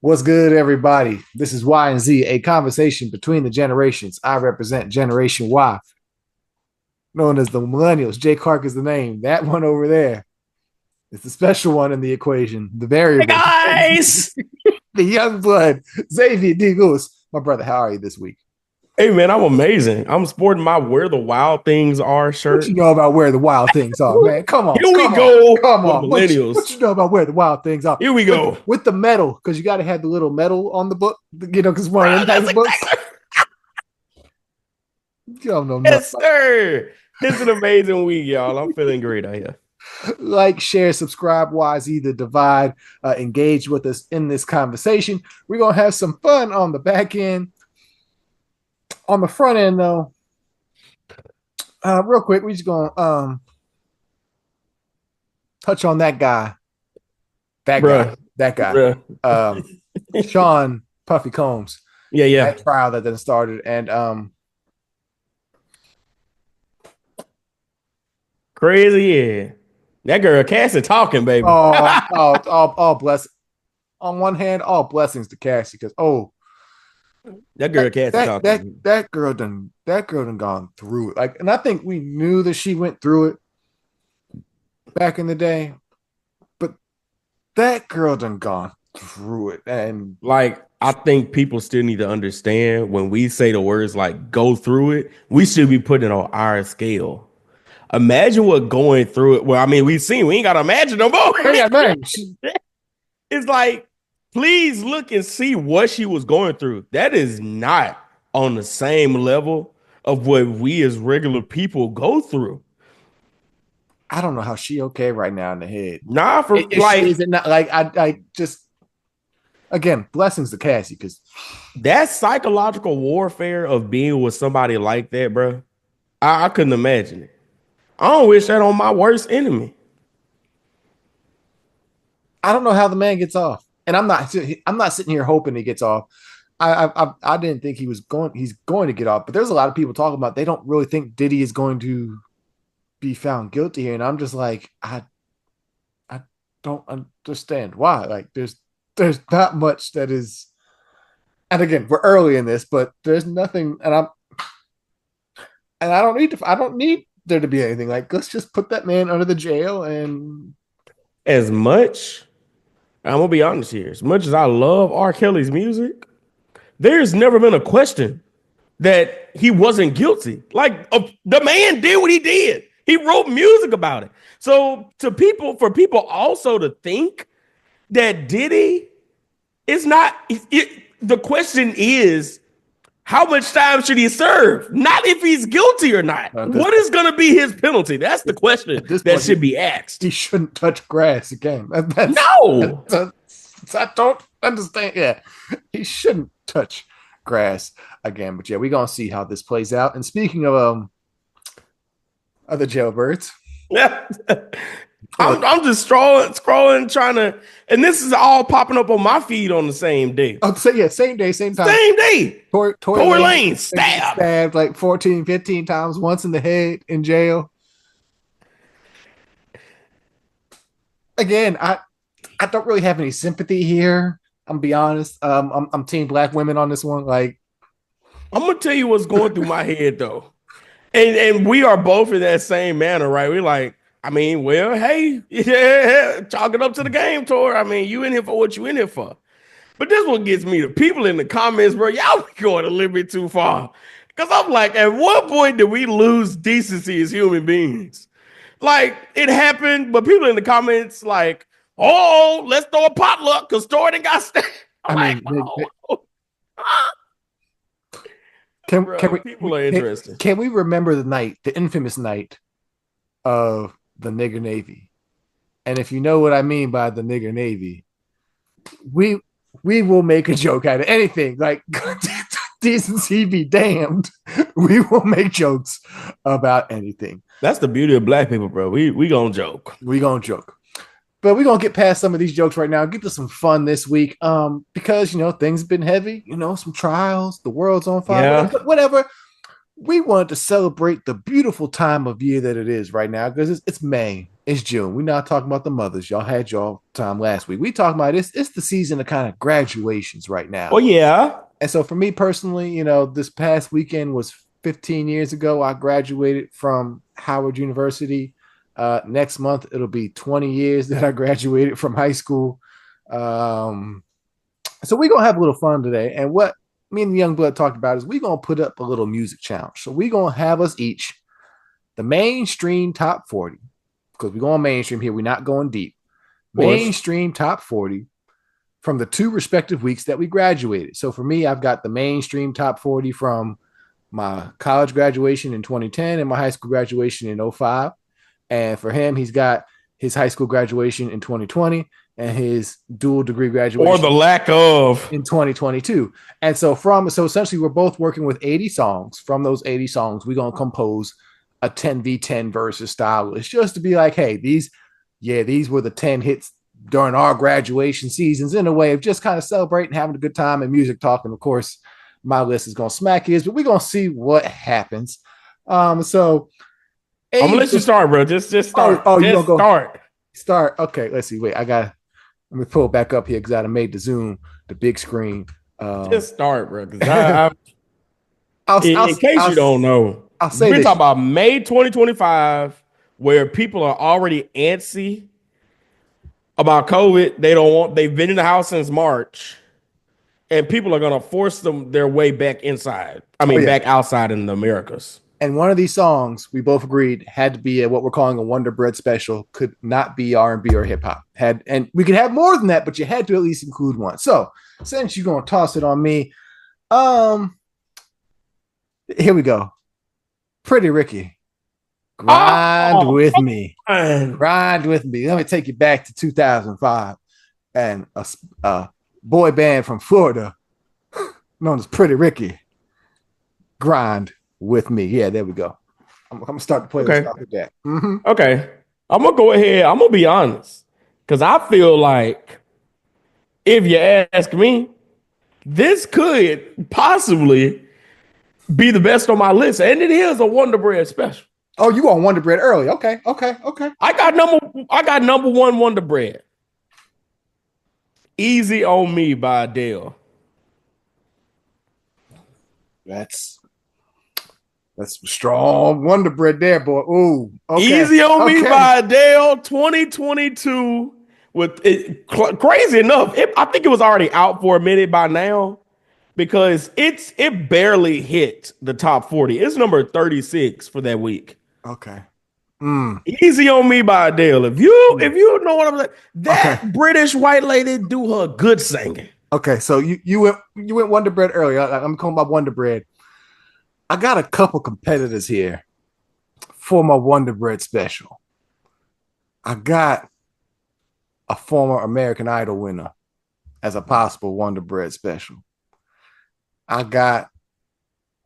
What's good, everybody? This is Y and Z, a conversation between the generations. I represent Generation Y, known as the Millennials. Jay Clark is the name. That one over there is the special one in the equation, the Hey variable, guys! the young blood, Xavier D. Goose. My brother, how are you this week? Hey man, I'm amazing. I'm sporting my Where the Wild Things Are What you shirt. know about where the wild things are, man? Come on, Here we come on, go come with on. What millennials. you know about where the wild things are? Here we With go. with the medal, because you got to have the little medal on the book, because one of Bro, them type that's of books. exactly You don't know nothing. yes, sir. It's an amazing week, y'all. I'm feeling great out here. Like, share, subscribe, YZ the divide, engage with us in this conversation. We're gonna have some fun on the back end. On the front end, though, real quick, we just gonna touch on that guy, that guy, Bruh, that guy, bruh. Sean Puffy Combs. Yeah, yeah. That trial that then started, and Crazy, yeah. That girl Cassie talking, baby. all bless. On one hand, all blessings to Cassie because That girl Cassie talking. that girl done gone through it. Like, and I think we knew that she went through it back in the day, but that girl done gone through it. And Like, I think people still need to understand when we say the words like go through it, we should be putting it on our scale. Imagine what going through it. Well, I mean, we ain't gotta imagine no more. yeah, man, she, It's like, please look and see what she was going through. That is not on the same level of what we as regular people go through. I don't know how she okay right now in the head. Nah, for Is like it not like I just again blessings to Cassie because that psychological warfare of being with somebody like that, bro. I couldn't imagine it. I don't wish that on my worst enemy. I don't know how the man gets off. And I'm not sitting here hoping he gets off. I didn't think he's going to get off, but there's a lot of people talking about they don't really think Diddy is going to be found guilty here, and I'm just like I don't understand why. Like there's not much that is, and again we're early in this, but there's nothing, and I don't need there to be anything. Like let's just put that man under the jail and As much, I'm gonna be honest here, as much as I love R. Kelly's music, there's never been a question that he wasn't guilty. Like the man did what he did. He wrote music about it. So for people also to think that Diddy is not the question is how much time should he serve? Not if he's guilty or not. What is going to be his penalty? That's the question at this that point should be asked. he shouldn't touch grass again. No. I don't understand. Yeah, he shouldn't touch grass again. But yeah, we're gonna see how this plays out. And speaking of other jailbirds, I'm just scrolling, trying to, and this is all popping up on my feed on the same day. I'll say yeah, same day, same time. Same day. Tory Tory Lane Lane stabbed. stabbed like 14, 15 times, once in the head in jail. Again, I don't really have any sympathy here. I'm gonna be honest. I'm team black women on this one. Like, I'm gonna tell you what's going through my head though. And we are both in that same manner, right? We're like, I mean, well, hey, yeah, chalk it up to the game, Tor. I mean, you in here for what you in here for. But this one gets me. The people in the comments, bro, y'all be going a little bit too far. Because I'm like, at what point did we lose decency as human beings? Like, it happened, but people in the comments, like, oh, let's throw a potluck because Tor done got stabbed. I'm I like, mean, oh. can People are interesting. can we remember the night, the infamous night of the nigger navy? And if you know what I mean by the nigger navy, we we will make a joke out of anything. Like decency be damned, we will make jokes about anything. That's the beauty of black people, bro. We gonna joke. We gonna joke. But we're gonna get past some of these jokes right now, get to some fun this week. Because things have been heavy, some trials, the world's on fire, Yeah. whatever. We wanted to celebrate the beautiful time of year that it is right now because it's May. It's June. We're not talking about the mothers. Y'all had y'all time last week. We talking about this. It's the season of kind of graduations right Oh now. yeah. And so for me personally, this past weekend was 15 years ago. I graduated from Howard University. Next month, it'll be 20 years that I graduated from high school. Um, so we're going to have a little fun today. And what me and Young Blood talked about is we're going to put up a little music challenge. So we're going to have us each the mainstream top 40, because we're going mainstream here. We're not going deep. Of course. Mainstream top 40 from the two respective weeks that we graduated. So for me, I've got the mainstream top 40 from my college graduation in 2010 and my high school graduation in 05. And for him, he's got his high school graduation in 2020 and his dual degree graduation Or the lack of in 2022. And so essentially we're both working with 80 songs. From those 80 songs, we're going to compose a 10v10 versus style. It's just to be like, hey, these were the 10 hits during our graduation seasons, in a way of just kind of celebrating, having a good time and music talking. Of course, my list is going to smack his, but we're going to see what happens. So I'm gonna let you start, bro. Just start. You gonna go start. Okay, let's see. Wait, let me pull it back up here because I made the Zoom, the big screen. Just start, bro. In case you don't know, I'll say we're talking about May 2025, where people are already antsy about COVID. They've been in the house since March, and people are gonna force their way back inside. Back outside in the Americas. And one of these songs, we both agreed, had to be what we're calling a Wonder Bread special. Could not be R&B or hip hop. And we could have more than that, but you had to at least include one. So since you're gonna toss it on me, here we go. Pretty Ricky, grind with me. Grind with me. Let me take you back to 2005 and a boy band from Florida known as Pretty Ricky. Grind with me. Yeah, there we go. I'm gonna start the playlist with that. Mm-hmm. Okay. I'm gonna go ahead. I'm gonna be honest. Because I feel like, if you ask me, this could possibly be the best on my list. And it is a Wonder Bread special. Oh, you on Wonder Bread early. Okay. I got number one Wonder Bread. Easy on Me by Adele. That's strong Wonder Bread there, boy. Ooh, okay. Easy on Me by Adele, 2022. With it, crazy enough, I think it was already out for a minute by now, because it barely hit the top 40. It's number 36 for that week. Okay. Easy on Me by Adele. If you know what I'm saying, that British white lady do her good singing. Okay, so you went Wonder Bread earlier. I'm calling my Wonder Bread. I got a couple competitors here for my Wonder Bread special. I got a former American Idol winner as a possible Wonder Bread special. I got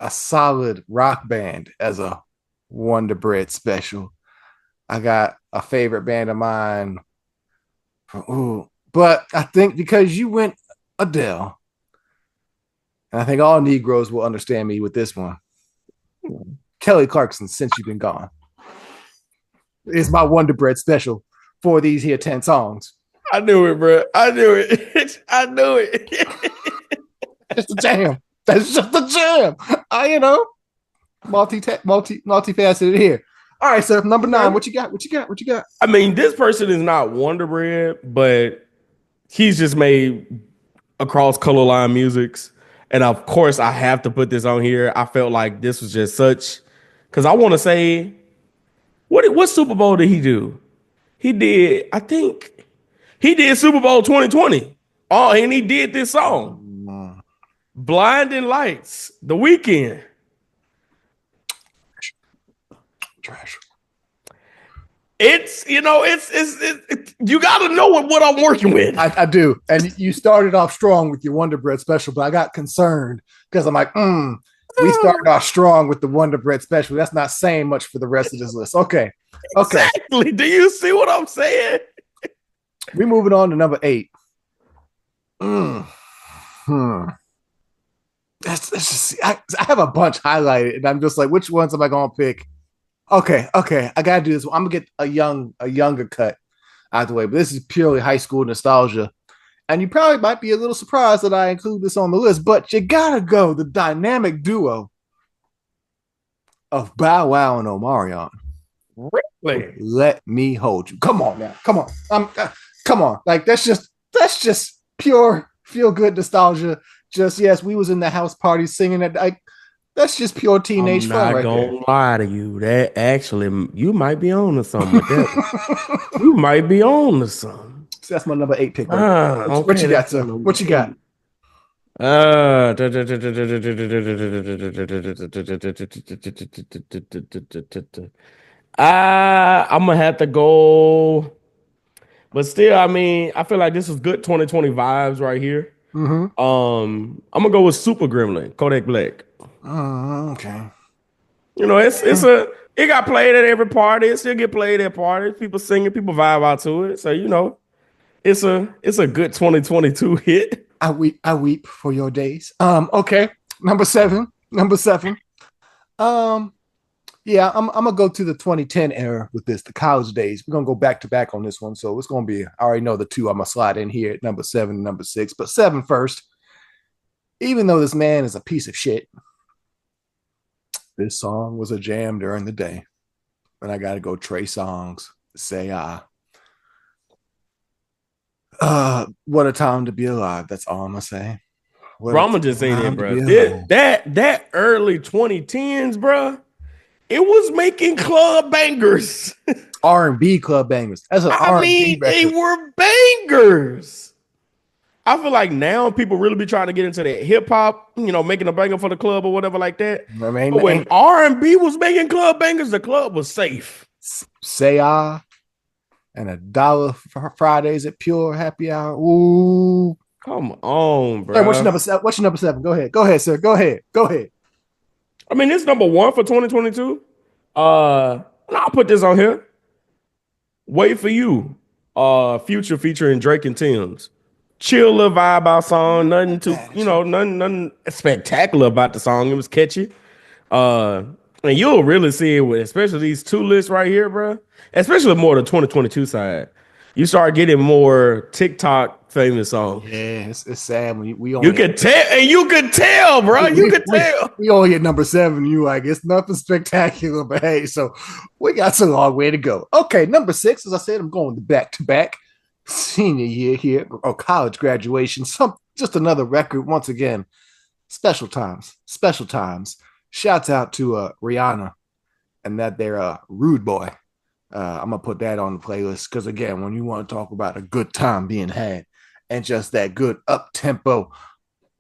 a solid rock band as a Wonder Bread special. I got a favorite band of mine. But I think because you went Adele, and I think all Negroes will understand me with this one. Kelly Clarkson, Since You've Been Gone, is my Wonder Bread special for these here 10 songs. I knew it, bro. I knew it. I knew it. It's a jam. That's just a jam. Multifaceted here. All right, sir. Number 9. What you got? I mean, this person is not Wonder Bread, but he's just made across color line musics. And of course, I have to put this on here. I felt like this was just such, because I want to say, what Super Bowl did he do? I think he did Super Bowl 2020. Oh, and he did this song, Blinding Lights, The Weeknd. Trash. It's you got to know what I'm working with. I do. And you started off strong with your Wonder Bread special, but I got concerned because I'm like, we started off strong with the Wonder Bread special. That's not saying much for the rest of this list. Okay. Exactly. Do you see what I'm saying? We're moving on to number 8. Let's just see. I have a bunch highlighted, and I'm just like, which ones am I going to pick Okay. I gotta do this. I'm gonna get a younger cut out the way, but this is purely high school nostalgia. And you probably might be a little surprised that I include this on the list, but you gotta go the dynamic duo of Bow Wow and Omarion. Really? Let me hold you. Come on now. Come on. Come on. Like that's just pure feel good nostalgia. Just yes, we was in the house party singing it. Like that's just pure teenage I'm fun not right there. gonna lie to you. That actually, you might be on to something with that one. You might be on to something. So that's my number 8 pick right there. Ah, What okay, you got, that's sir? your number What you got? eight. Uh, I'm gonna have to go, but still, I mean, I feel like this is good 2020 vibes right here. Mm-hmm. I'm gonna go with Super Gremlin, Kodak Black. Okay. You know, it got played at every party. It still get played at parties. People singing, people vibe out to it. So you know, it's a good 2022 hit. I weep for your days. Okay. Number seven. Number seven. Um, yeah, I'm gonna go to the 2010 era with this, the college days. We're gonna go back to back on this one. So it's gonna be, I already know the two I'm gonna slide in here at number seven and number six, but seven first. Even though this man is a piece of shit, this song was a jam during the day. And I gotta go Trey Songs. Say what a time to be alive. That's all I'm gonna say. What a Bro, I'm gonna just say that, time to bro. be alive. That early 2010s, bro, it was making club bangers. R&B club bangers. That's an I R&B mean, they record. were bangers. I feel like now people really be trying to get into that hip hop, making a banger for the club or whatever like that. I mean, But when ain't R&B was making club bangers, the club was safe. say and $1 for Fridays at Pure Happy Hour. Ooh. Come on, Hey, what's your bro. number seven? What's your number seven? Go ahead. Go ahead, sir. Go ahead. Go ahead. I mean, it's number one for 2022. I'll put this on here. Wait for you. Future featuring Drake and Tim's. Chill little vibe out song. Nothing too, Bad at you. nothing spectacular about the song. It was catchy. Uh, and you'll really see it with especially these two lists right here, bro. Especially more the 2022 side. You start getting more TikTok famous songs. Yeah, it's sad when we You only could tell, and you could tell, bro. You we, could we, tell. we only at number seven. You like it's nothing spectacular, but hey, so we got a long way to go. Okay, number six, as I said, I'm going back to back senior year here or college graduation. Some just another record once again. Special times, special times. Shouts out to Rihanna and that they're rude boy. I'm gonna put that on the playlist because again, when you want to talk about a good time being had and just that good up tempo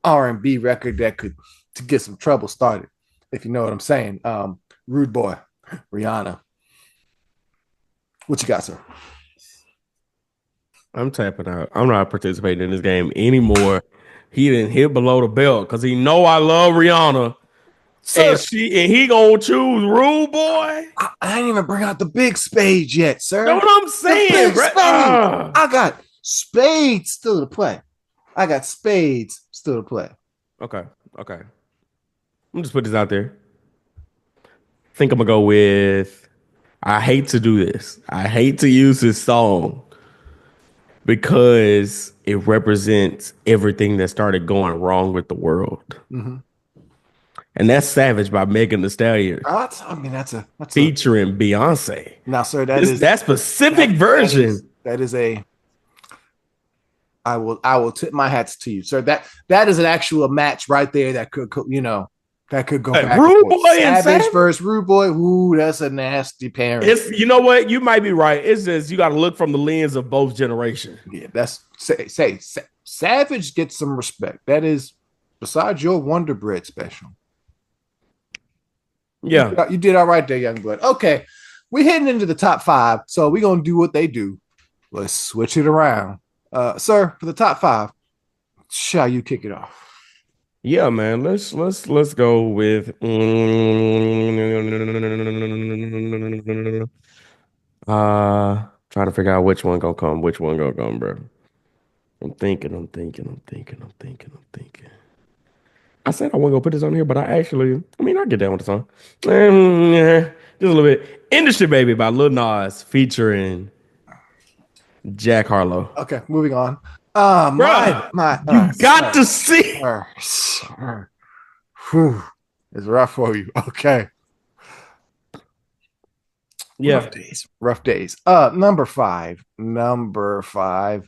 R&B record that could to get some trouble started, if you know what I'm saying. Rude boy, Rihanna. What you got, sir? I'm tapping out. I'm not participating in this game anymore. He didn't hit below the belt because he know I love Rihanna, and Sir, he gonna choose Rude Boy. I didn't even bring out the big spades yet, Know sir. what I'm The saying, big bro? spades. I got spades still to play. I got spades still to play. Okay, okay. I'm just put this out there. Think I'm gonna go with. I hate to do this. I hate to use this song because it represents everything that started going wrong with the world, Mm-hmm. and that's "Savage" by Megan Thee Stallion I mean, that's a featuring Beyonce. now, sir. That specific That is version. that is a I will tip my hats to you, sir. That is an actual match right there that that could go back and Rude forth. Boy and Savage Savage. versus Rude Boy. Ooh, that's a nasty pairing. It's you know what you might be right. It's just you got to look from the lens of both generations. Yeah, that's Savage gets some respect. That is besides your Wonder Bread special. Yeah, You did all right there, young blood. Okay, we're heading into the top five, so we're gonna do what they do. Let's switch it around, sir. For the top five, shall you kick it off? yeah, man. Let's go with. Trying to figure out which one gonna come. Which one gonna come, bro? I'm thinking. I said I wasn't gonna put this on here, but I mean, I get down with the song. Yeah, just a little bit. Industry Baby by Lil Nas featuring Jack Harlow. Okay, moving on. Bruh, My, you got sir, to see. sir. Whew, it's rough for you. Okay, rough Yeah. days, rough days. Number five. I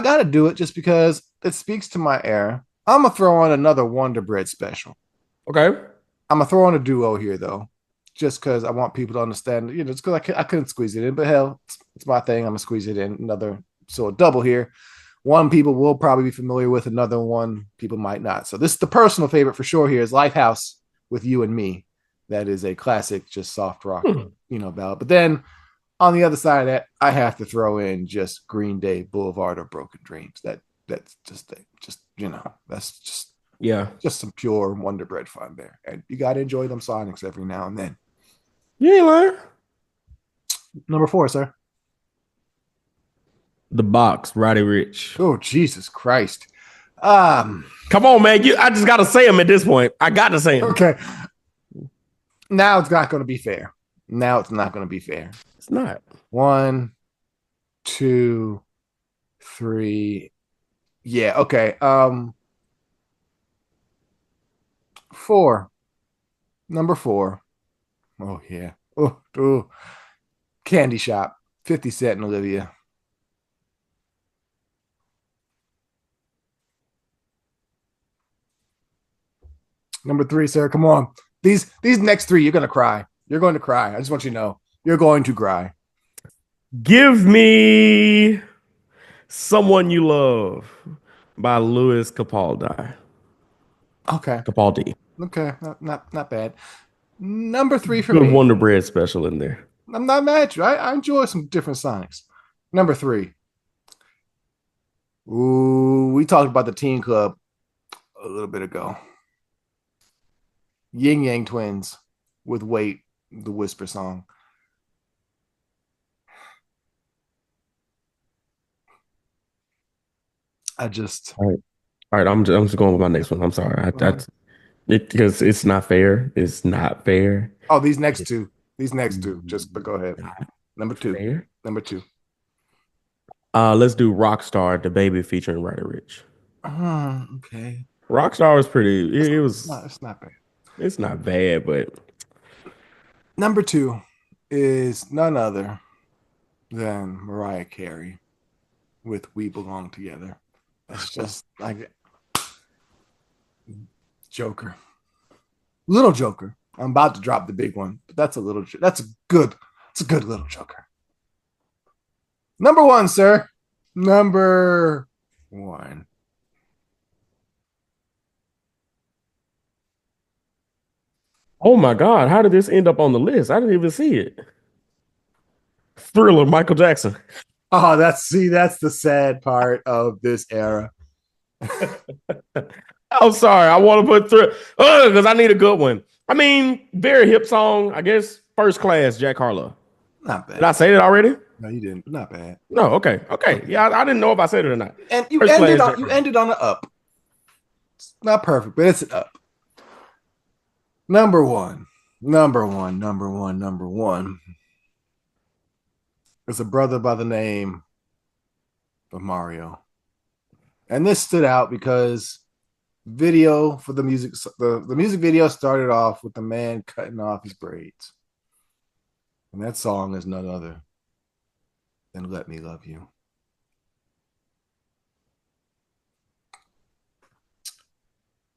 got to do it just because it speaks to my era. I'm gonna throw on another Wonder Bread special. Okay. I'm gonna throw on a duo here though, just because I want people to understand. Just because I couldn't squeeze it in, but hell, it's my thing. I'm gonna squeeze it in. A double here. One people will probably be familiar with, another one people might not. So this is the personal favorite for sure. Here is Lifehouse with You and Me. That is a classic, just soft rock, Hmm. ballad. But then on the other side of that, I have to throw in just Green Day Boulevard of Broken Dreams. That's that's Yeah. just some pure Wonder Bread fun there. And you got to enjoy them Sonics every now and then. You ain't lying. Number four, sir. The Box, Roddy Rich. Oh, Jesus Christ. Um, Come on, man. I just gotta say him at this point. I gotta say him. okay. Now it's not going to be fair. Now it's not going to be fair. It's not. One, two, three. Yeah, okay. Four. Number four. Oh, yeah. Oh. Candy Shop. 50 Cent and Olivia. Number three, sir. Come on. These next three, you're gonna cry. You're going to cry. I just want you to know. You're going to cry. Give me Someone You Love by Louis Capaldi. Okay. Capaldi. Okay. Not bad. Number three for Good me. Wonder Bread special in there. I'm not mad at you. I enjoy some different Sonics. Number three. Ooh, we talked about the Teen Club a little bit ago. Yin Yang Twins with Wait, the Whisper song. I just All right. All right. I'm just going with my next one. I'm sorry. Because it's not fair. It's not fair. oh these next It's two. These next two. Just but go ahead. not Number two. fair. Number two. Let's do Rockstar, the baby featuring Roddy Rich. Okay. Rockstar was pretty. It was. It's not bad. It's not bad, but Number two is none other than Mariah Carey with We Belong Together. That's just like Joker. Little Joker. I'm about to drop the big one, but it's a good little Joker. Number one, sir. Number one. oh my God, how did this end up on the list? I didn't even see it. Thriller, Michael Jackson. Oh, that's the sad part of this era. I'm sorry. I want to put through because I need a good one. I mean, very hip song. I guess First Class, Jack Harlow. Not Did I bad. say that already? No, you didn't. Not bad. No. Okay. Okay. Yeah, I didn't know if I said it or not. And First Class, Jack you Harlow. ended on an up. It's not perfect, but it's an up. Number one. Number one. It's a brother by the name of Mario. And this stood out because video for the music video started off with the man cutting off his braids. And that song is none other than Let Me Love You.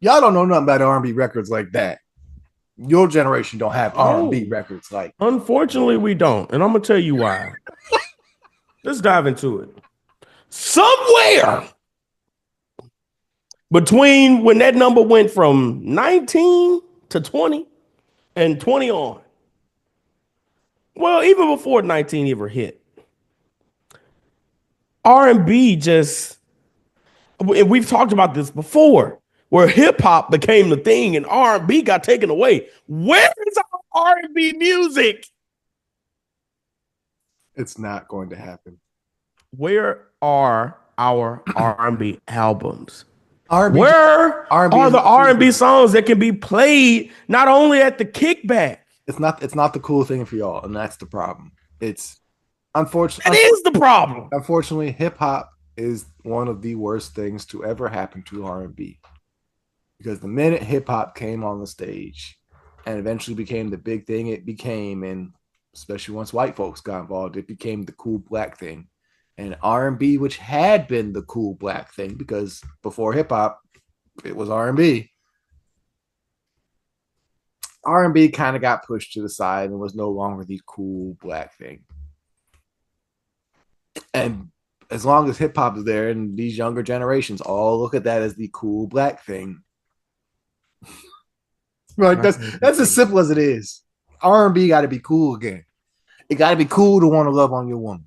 Y'all don't know nothing about R&B records like that. Your generation don't have R&B Oh, records like. unfortunately, we don't. And I'm going to tell you why. Let's dive into it. Somewhere between when that number went from 19 to 20 and 20 on, well, even before 19 ever hit, R&B just, and we've talked about this before, where hip hop became the thing and R&B got taken away. Where is our R&B music? It's not going to happen. Where are our R&B albums? R&B Where R&B are is the not cool. R&B songs that can be played not only at the kickback? It's not the cool thing for y'all, and that's the problem. It's That unfortunate. is the problem. Unfortunately, hip hop is one of the worst things to ever happen to R&B, because the minute hip hop came on the stage and eventually became the big thing it became, and especially once white folks got involved, it became the cool black thing. And R&B, which had been the cool black thing, because before hip hop, it was R&B. R&B kind of got pushed to the side and was no longer the cool black thing. And as long as hip hop is there, and these younger generations all look at that as the cool black thing, like that's as simple as it is. R&B got to be cool again. It got to be cool to want to love on your woman.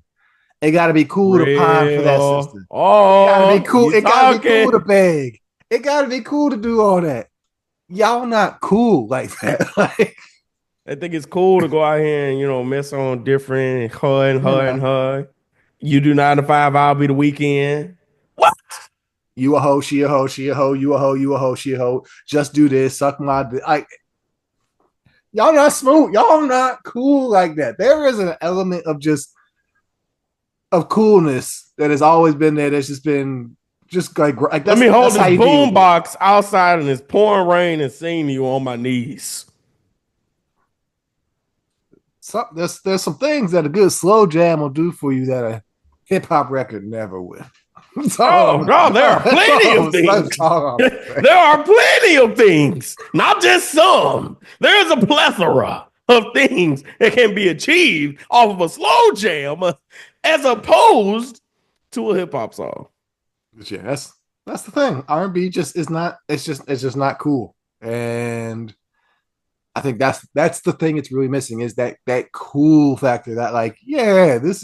It got to be cool to pine for that Real. sister. It got to be Oh, cool. you It got to be cool to talking. beg. It got to be cool to do all that. Y'all not cool like that. Like, I think it's cool to go out here and, mess on different and her and you her and know, her. You do 9 to 5, I'll be the weekend. What? you a hoe, she a hoe, she a hoe, you a hoe, you a hoe, she a hoe. Just do this, suck my dick. Like, y'all not smooth. Y'all not cool like that. There is an element of just of coolness that has always been there. That's just been just like Let me that's hold how this you deal boom with it. box outside in this pouring rain and sing to you on my knees. There's some things that a good slow jam will do for you that a hip hop record never will. Oh, no, there are That's plenty of things. There are plenty of things, not just some. There's a plethora of things that can be achieved off of a slow jam as opposed to a hip hop song. Yeah, that's the thing. R&B just is not. It's just not cool. And I think that's the thing it's really missing, is that cool factor. That, like, yeah, it's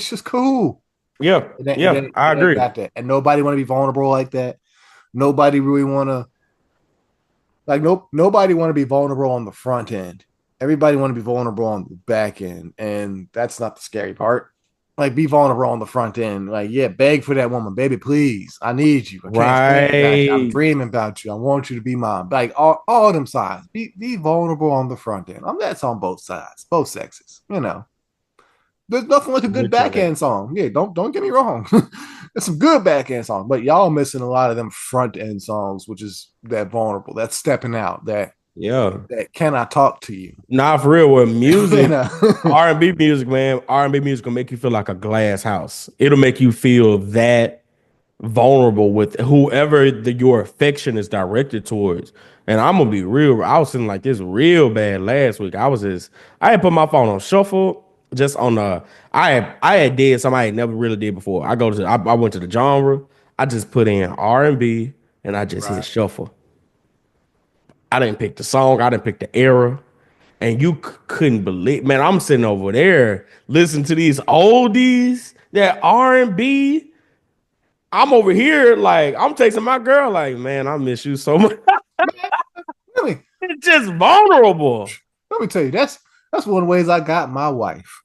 just cool. Yeah, yeah, I It ain't agree. got that, and nobody want to be vulnerable like that. Nobody really want to, like, nope. Nobody want to be vulnerable on the front end. Everybody want to be vulnerable on the back end, and that's not the scary part. Like, be vulnerable on the front end. Like, yeah, beg for that woman, baby, please. I need you. I can't stand without you. I'm Right. dreaming about you. I want you to be mine. Like, all them sides. Be vulnerable on the front end. That's on both sides, both sexes. There's nothing like a good With you on that. backhand song. Yeah, don't get me wrong. There's some good backhand songs, but y'all missing a lot of them front end songs, which is that vulnerable, that stepping out, Yeah. that can I talk to you? Nah, for real, with you music, know, R&B music, man, R&B music will make you feel like a glass house. It'll make you feel that vulnerable with whoever your affection is directed towards. And I'm gonna be real. I was feeling like this real bad last week. I had put my phone on shuffle just on I had did something I had never really did before. I went to the genre. I just put in R&B and I just hit right? shuffle. I didn't pick the song. I didn't pick the era. And you couldn't believe, man, I'm sitting over there listening to these oldies, that R&B. I'm over here like I'm texting my girl like, man, I miss you so much. Man, let me It's just vulnerable. let me tell you, that's one of the ways I got my wife.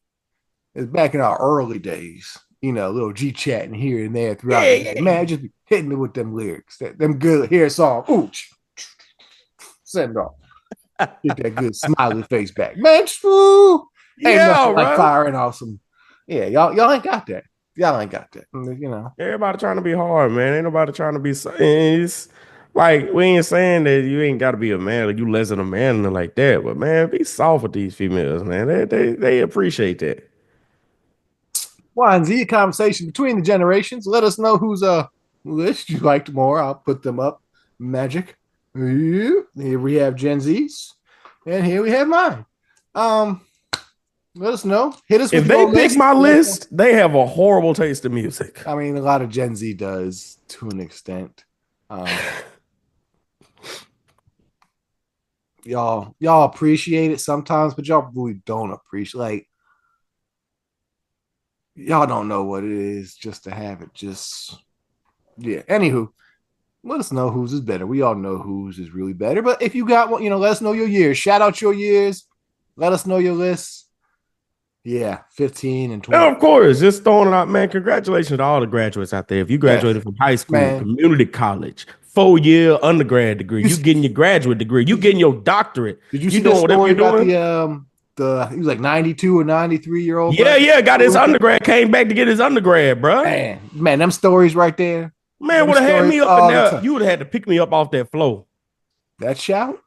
Is back in our early days. Little G chatting here and there throughout Yeah, the day. yeah. Man, just be hitting me with them lyrics, them good hair song. Ooh, send off. Get that good smiley face back. Man, true. Ain't Yeah, nothing like bro. firing off some. Yeah, y'all ain't got that. Y'all ain't got that. Everybody trying to be hard, man. Ain't nobody trying to be. It's like we ain't saying that you ain't got to be a man or you less than a man and like that. But man, be soft with these females, man. They appreciate that. Y and Z conversation between the generations. Let us know whose list you liked more. I'll put them up. Magic. Here we have Gen Z's, and here we have mine. Um, Let us know. Hit us with If they your pick list. my list, they have a horrible taste in music. I mean, a lot of Gen Z does to an extent. Um, y'all appreciate it sometimes, but y'all really don't appreciate. Like, y'all don't know what it is just to have it. Just, yeah. Anywho, let us know whose is better. We all know whose is really better. But if you got one, let us know your years. Shout out your years. Let us know your lists. Yeah, 15 and And 20. of course, just throwing it out, man. Congratulations to all the graduates out there. If you Yes, graduated from high school, man. community college, 4-year undergrad degree. You getting your graduate degree. You getting your doctorate. Did you You see that doing whatever story you're about doing. the he was like 92 or 93-year-old Yeah, black yeah. Got his man? undergrad. Came back to get his undergrad, bro. Man, them stories right there. Man, Them would have had stories me up in all the there. time. You would have had to pick me up off that floor, That shout?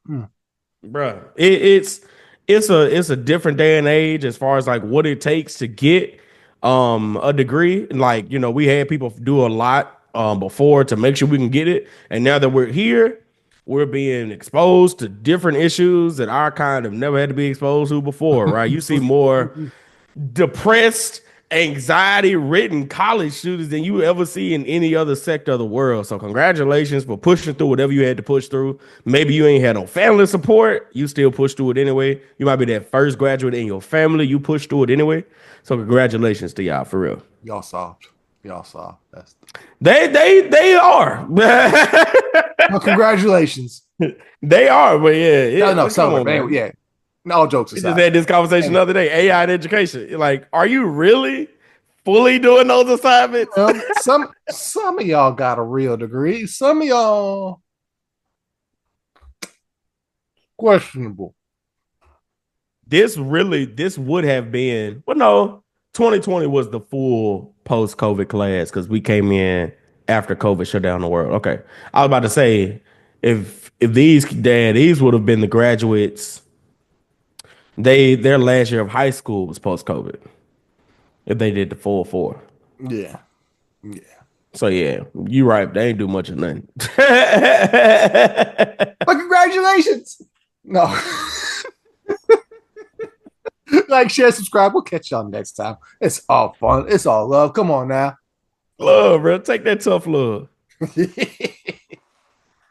bro. It's a different day and age as far as like what it takes to get a degree. And like we had people do a lot before to make sure we can get it, and now that we're here, we're being exposed to different issues that our kind of never had to be exposed to before. Right? You see more depressed, anxiety ridden college students than you ever see in any other sector of the world. So congratulations for pushing through whatever you had to push through. Maybe you ain't had no family support. You still push through it anyway. You might be that first graduate in your family. You push through it anyway. So congratulations to y'all for real. Y'all soft. Y'all soft. They are. Well, congratulations. They are, but yeah. No, Come on, anyway, yeah. All jokes We aside. just had this conversation the other day. AI in education. Like, are you really fully doing those assignments? Some of y'all got a real degree. Some of y'all questionable. This would have been, well, no, 2020 was the full post-COVID class because we came in after COVID shut down the world. Okay. I was about to say, if these would have been the graduates, their last year of high school was post-COVID. If they did the full four. Yeah. Yeah. So yeah, you're right. They ain't do much of nothing. But congratulations. No. Like, share, subscribe. We'll catch y'all next time. It's all fun. It's all love. Come on now. Love, bro. Take that tough love.